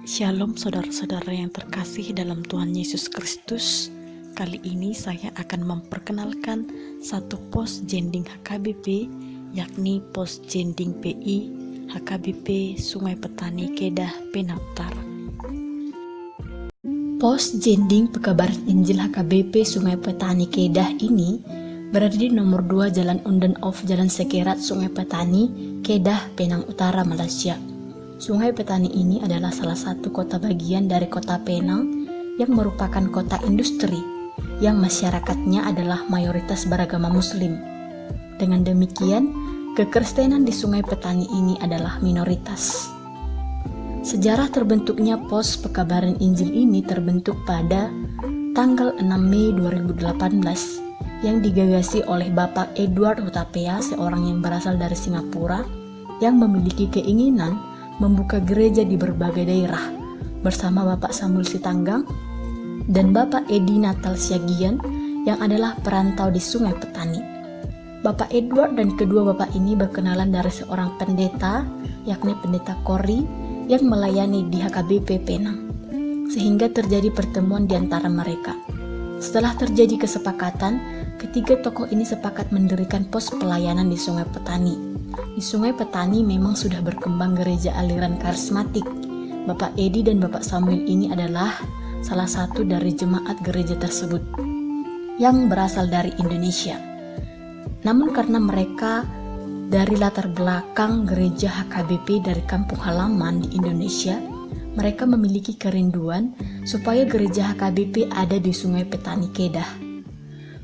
Shalom saudara-saudara yang terkasih dalam Tuhan Yesus Kristus. Kali ini saya akan memperkenalkan satu pos jending HKBP, yakni pos jending PI HKBP Sungai Petani Kedah, Penang Utara. Pos jending pekabaran Injil HKBP Sungai Petani Kedah ini berada di nomor 2 Jalan Unden Off Jalan Sekerat Sungai Petani, Kedah, Penang Utara, Malaysia. Sungai Petani ini adalah salah satu kota bagian dari kota Penang yang merupakan kota industri yang masyarakatnya adalah mayoritas beragama Muslim. Dengan demikian, kekristenan di Sungai Petani ini adalah minoritas. Sejarah terbentuknya pos pekabaran Injil ini terbentuk pada tanggal 6 Mei 2018 yang digagasi oleh Bapak Edward Hutapea, seorang yang berasal dari Singapura yang memiliki keinginan membuka gereja di berbagai daerah bersama Bapak Samuel Sitanggang dan Bapak Edi Natal Siagian yang adalah perantau di Sungai Petani. Bapak Edward dan kedua bapak ini berkenalan dari seorang pendeta, yakni pendeta Kori yang melayani di HKBP Penang, sehingga terjadi pertemuan di antara mereka. Setelah terjadi kesepakatan, ketiga tokoh ini sepakat mendirikan pos pelayanan di Sungai Petani. Di Sungai Petani memang sudah berkembang gereja aliran karismatik. Bapak Edi dan Bapak Samuel ini adalah salah satu dari jemaat gereja tersebut yang berasal dari Indonesia. Namun karena mereka dari latar belakang gereja HKBP dari kampung halaman di Indonesia, mereka memiliki kerinduan supaya gereja HKBP ada di Sungai Petani Kedah.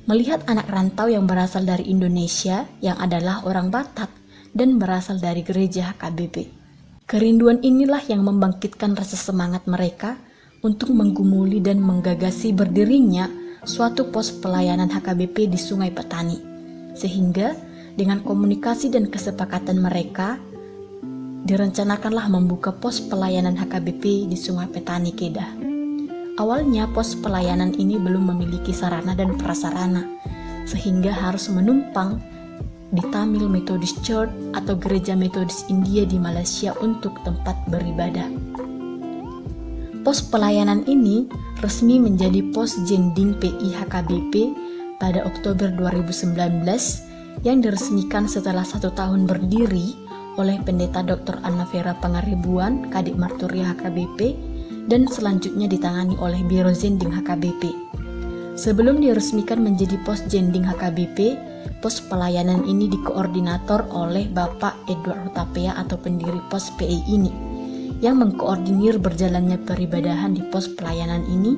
Melihat anak rantau yang berasal dari Indonesia yang adalah orang Batak dan berasal dari gereja HKBP. Kerinduan inilah yang membangkitkan rasa semangat mereka untuk menggumuli dan menggagasi berdirinya suatu pos pelayanan HKBP di Sungai Petani. Sehingga dengan komunikasi dan kesepakatan mereka, direncanakanlah membuka pos pelayanan HKBP di Sungai Petani Kedah. Awalnya pos pelayanan ini belum memiliki sarana dan prasarana, sehingga harus menumpang di Tamil Methodist Church atau Gereja Metodis India di Malaysia untuk tempat beribadah. Pos pelayanan ini resmi menjadi pos jending PI HKBP pada Oktober 2019 yang diresmikan setelah 1 tahun berdiri oleh Pendeta Dr. Anna Vera Pangaribuan, Kadip Marturia HKBP, dan selanjutnya ditangani oleh Biro Jending HKBP. Sebelum diresmikan menjadi pos jending HKBP, pos pelayanan ini dikoordinator oleh Bapak Edward Hutapea atau pendiri pos PI ini, yang mengkoordinir berjalannya peribadahan di pos pelayanan ini,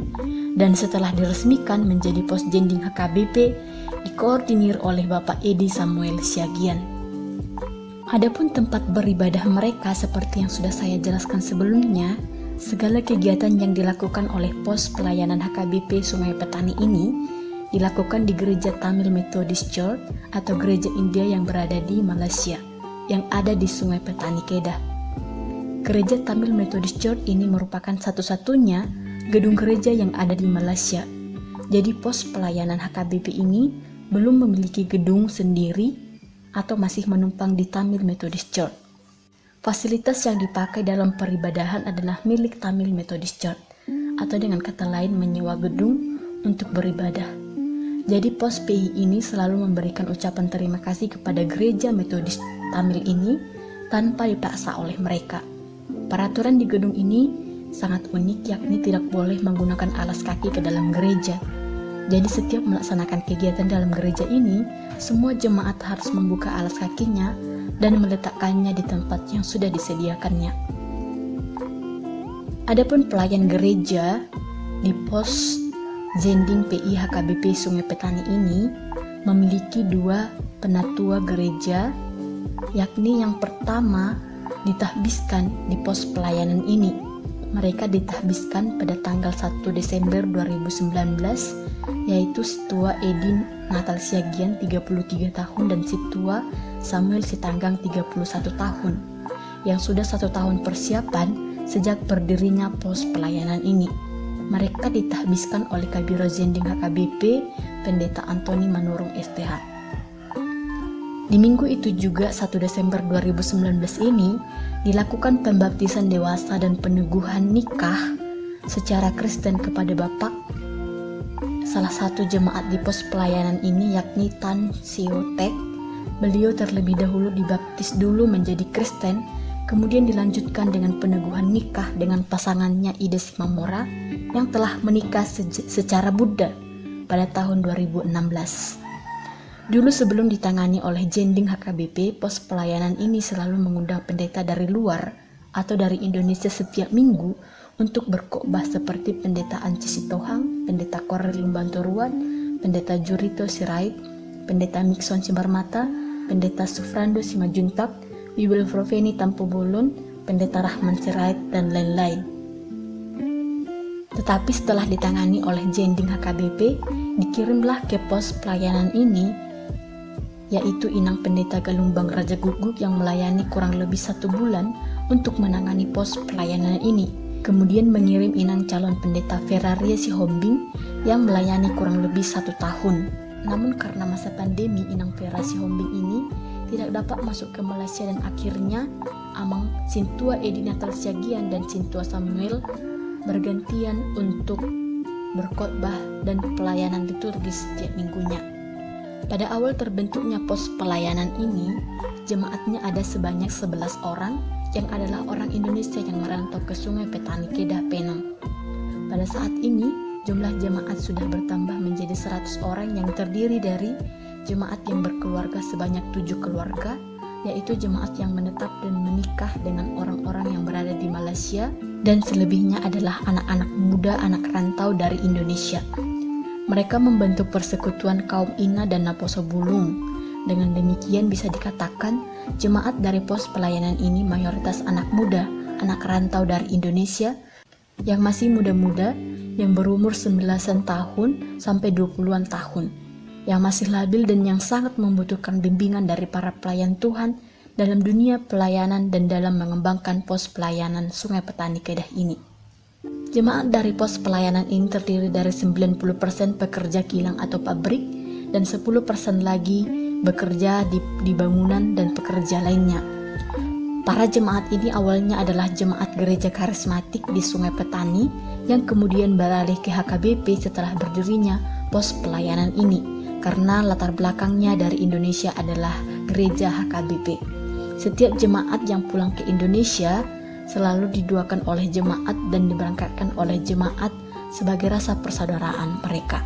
dan setelah diresmikan menjadi pos jending HKBP, dikoordinir oleh Bapak Edi Samuel Siagian. Adapun tempat beribadah mereka seperti yang sudah saya jelaskan sebelumnya, segala kegiatan yang dilakukan oleh pos pelayanan HKBP Sungai Petani ini dilakukan di Gereja Tamil Methodist Church atau Gereja India yang berada di Malaysia, yang ada di Sungai Petani Kedah. Gereja Tamil Methodist Church ini merupakan satu-satunya gedung gereja yang ada di Malaysia. Jadi pos pelayanan HKBP ini belum memiliki gedung sendiri atau masih menumpang di Tamil Methodist Church. Fasilitas yang dipakai dalam peribadahan adalah milik Tamil Methodist Church, atau dengan kata lain menyewa gedung untuk beribadah. Jadi pos PI ini selalu memberikan ucapan terima kasih kepada gereja Metodis Tamil ini tanpa dipaksa oleh mereka. Peraturan di gedung ini sangat unik, yakni tidak boleh menggunakan alas kaki ke dalam gereja. Jadi setiap melaksanakan kegiatan dalam gereja ini, semua jemaat harus membuka alas kakinya dan meletakkannya di tempat yang sudah disediakannya. Adapun pelayan gereja di pos jending PI HKBP Sungai Petani ini memiliki 2 penatua gereja, yakni yang pertama ditahbiskan di pos pelayanan ini. Mereka ditahbiskan pada tanggal 1 Desember 2019, yaitu Situa Edi Natal Siagian 33 tahun dan Situa Samuel Sitanggang 31 tahun, yang sudah 1 tahun persiapan sejak berdirinya pos pelayanan ini. Mereka ditahbiskan oleh Kabiro Jending HKBP, Pendeta Antoni Manurung STH. Di minggu itu juga 1 Desember 2019 ini dilakukan pembaptisan dewasa dan peneguhan nikah secara Kristen kepada Bapak salah satu jemaat di pos pelayanan ini, yakni Tan Siotek. Beliau terlebih dahulu dibaptis dulu menjadi Kristen, kemudian dilanjutkan dengan peneguhan nikah dengan pasangannya Ida Simamora yang telah menikah secara Buddha pada tahun 2016. Dulu sebelum ditangani oleh Jending HKBP, pos pelayanan ini selalu mengundang pendeta dari luar atau dari Indonesia setiap minggu untuk berkhotbah seperti Pendeta Anci Sitohang, Pendeta Korel Lumbantoruan, Pendeta Jurito Sirait, Pendeta Mikson Simbarmata, Pendeta Sufrando Simajuntak, Wiwil Proveni Tampo Bolon, Pendeta Rahman Sirait, dan lain-lain. Tetapi setelah ditangani oleh Jending HKBP, dikirimlah ke pos pelayanan ini, yaitu Inang Pendeta Galumbang Raja Guguk yang melayani kurang lebih 1 bulan untuk menangani pos pelayanan ini. Kemudian mengirim Inang calon pendeta Ferraria Sihombing yang melayani kurang lebih 1 tahun. Namun karena masa pandemi, Inang Ferraria Sihombing ini tidak dapat masuk ke Malaysia dan akhirnya Amang Sintua Edi Natal Siagian dan Sintua Samuel bergantian untuk berkhotbah dan pelayanan liturgis setiap minggunya. Pada awal terbentuknya pos pelayanan ini, jemaatnya ada sebanyak 11 orang yang adalah orang Indonesia yang merantau ke Sungai Petani Kedah Penang. Pada saat ini, jumlah jemaat sudah bertambah menjadi 100 orang yang terdiri dari jemaat yang berkeluarga sebanyak 7 keluarga, yaitu jemaat yang menetap dan menikah dengan orang-orang yang berada di Malaysia, dan selebihnya adalah anak-anak muda anak rantau dari Indonesia. Mereka membentuk persekutuan kaum Ina dan Naposo Bulung. Dengan demikian bisa dikatakan jemaat dari pos pelayanan ini mayoritas anak muda, anak rantau dari Indonesia yang masih muda-muda, yang berumur 19 tahun sampai 20-an tahun, yang masih labil dan yang sangat membutuhkan bimbingan dari para pelayan Tuhan dalam dunia pelayanan dan dalam mengembangkan pos pelayanan Sungai Petani Kedah ini. Jemaat dari pos pelayanan ini terdiri dari 90% pekerja kilang atau pabrik dan 10% lagi bekerja di bangunan dan pekerja lainnya. Para jemaat ini awalnya adalah jemaat gereja karismatik di Sungai Petani yang kemudian beralih ke HKBP setelah berdirinya pos pelayanan ini, karena latar belakangnya dari Indonesia adalah gereja HKBP. Setiap jemaat yang pulang ke Indonesia selalu diduakan oleh jemaat dan diberangkatkan oleh jemaat sebagai rasa persaudaraan mereka.